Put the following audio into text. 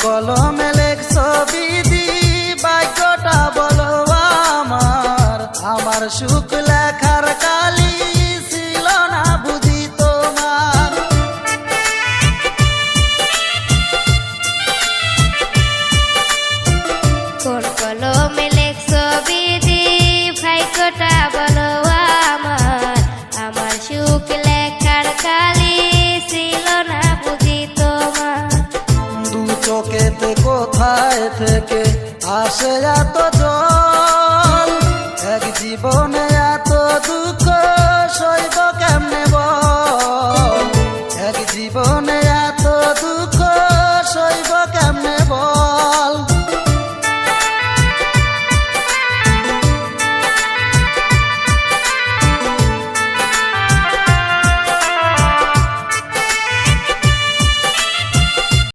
কলমে লেখছো বিধি বাক্যটা বলো আমার। আমার সুখ লেখার কালি ছিল না বুঝি তোমার। কোন কলমে লেখছো বিধি ভাগ্যটা বলো আমার। আমার সুখ লেখার কালি ছিল না বুঝি তোমার। দু চোখেতে কোথায় থেকে আসে এত জল, এক জীবনে